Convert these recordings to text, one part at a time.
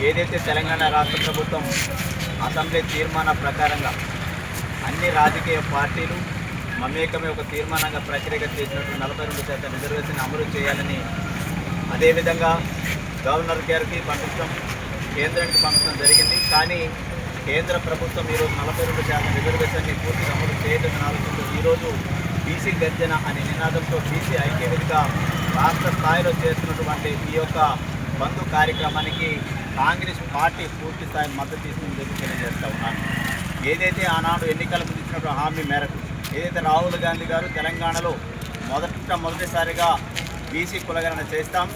ఏదైతే తెలంగాణ రాష్ట్ర ప్రభుత్వం అసెంబ్లీ తీర్మాన ప్రకారంగా అన్ని రాజకీయ పార్టీలు మమేకమే ఒక తీర్మానంగా ప్రక్రియగా చేసినట్టు 42% రిజర్వేషన్ అమలు చేయాలని, అదేవిధంగా గవర్నర్ గారికి పంపించడం, కేంద్రానికి పంపించడం జరిగింది. కానీ కేంద్ర ప్రభుత్వం ఈరోజు 42% రిజర్వేషన్ని పూర్తిగా అమలు చేయడం ఆలోచనతో ఈరోజు బీసీ గర్జన అనే నినాదంతో బీసీ ఐక్యవేదిక రాష్ట్ర స్థాయిలో చేస్తున్నటువంటి ఈ యొక్క బంధు కార్యక్రమానికి కాంగ్రెస్ పార్టీ పూర్తి స్థాయి మద్దతు తీసుకుని తెలియజేస్తూ ఉన్నాను. ఏదైతే ఆనాడు ఎన్నికల ముందు ఇచ్చినటువంటి హామీ మేరకు ఏదైతే రాహుల్ గాంధీ గారు తెలంగాణలో మొదటిసారిగా బీసీ కులగణన చేస్తాం,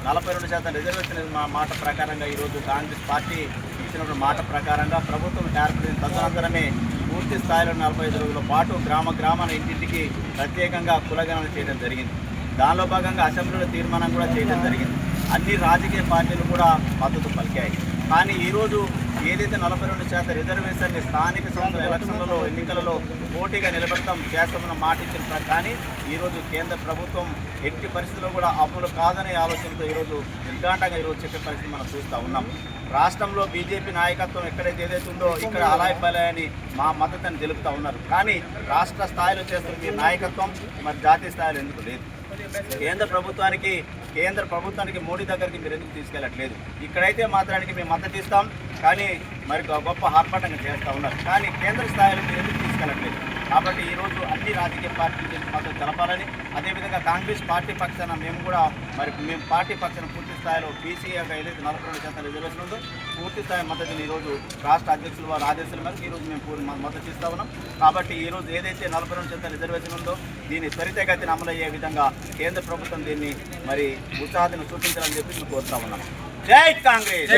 42% రిజర్వేషన్ మాట ప్రకారంగా ఈరోజు కాంగ్రెస్ పార్టీ ఇచ్చినటువంటి మాట ప్రకారంగా ప్రభుత్వం ఏర్పడిన తదనంతరమే పూర్తి స్థాయిలో 45 రోజుల పాటు గ్రామాన ఇంటింటికి ప్రత్యేకంగా కులగణన చేయడం జరిగింది. దానిలో భాగంగా అసెంబ్లీలో తీర్మానం కూడా చేయడం జరిగింది. అన్ని రాజకీయ పార్టీలు కూడా మద్దతు పలికాయి. కానీ ఈరోజు ఏదైతే 42% రిజర్వేషన్ని స్థానిక సంస్థల ఎలక్షన్లలో ఎన్నికలలో పోటీగా నిలబెడతాం చేస్తామన్న మాట ఇచ్చిన కానీ ఈరోజు కేంద్ర ప్రభుత్వం ఎట్టి పరిస్థితుల్లో కూడా అమలు కాదనే ఆలోచనతో ఈరోజు నిర్ఘాంటంగా ఈరోజు చెప్పే పరిస్థితి మనం చూస్తూ ఉన్నాం. రాష్ట్రంలో బీజేపీ నాయకత్వం ఎక్కడైతే ఏదైతే ఉందో ఇక్కడ అలాయని మా మద్దతుని తెలుపుతూ ఉన్నారు. కానీ రాష్ట్ర స్థాయిలో చేస్తున్న మీ నాయకత్వం మరి జాతీయ స్థాయిలో ఎందుకు లేదు? కేంద్ర ప్రభుత్వానికి మోడీ దగ్గరికి మీరు ఎందుకు తీసుకెళ్ళట్లేదు? ఇక్కడైతే మాత్రానికి మేము మద్దతు ఇస్తాం కానీ మరి గొప్ప ఆర్భాటంగా చేస్తూ ఉన్నారు. కానీ కేంద్ర స్థాయిలో మీరు ఎందుకు తీసుకెళ్ళట్లేదు? కాబట్టి ఈరోజు అన్ని రాజకీయ పార్టీలు మద్దతు తెలపాలని, అదేవిధంగా కాంగ్రెస్ పార్టీ పక్షాన మేము పార్టీ పక్షాన పూర్తి స్థాయిలో బీసీ ఏదైతే 42% రిజర్వేషన్ ఉందో పూర్తి స్థాయి మద్దతుని ఈరోజు రాష్ట్ర అధ్యక్షులు వారి ఆదేశాల మేరకు ఈరోజు మేము మద్దతు ఇస్తా ఉన్నాం. కాబట్టి ఈరోజు ఏదైతే 42% రిజర్వేషన్ ఉందో దీన్ని త్వరితగతిన అమలయ్యే విధంగా కేంద్ర ప్రభుత్వం దీన్ని మరి ఉత్సాహాన్ని సూచించాలని చెప్పి మేము కోరుతా ఉన్నాం. జై కాంగ్రెస్.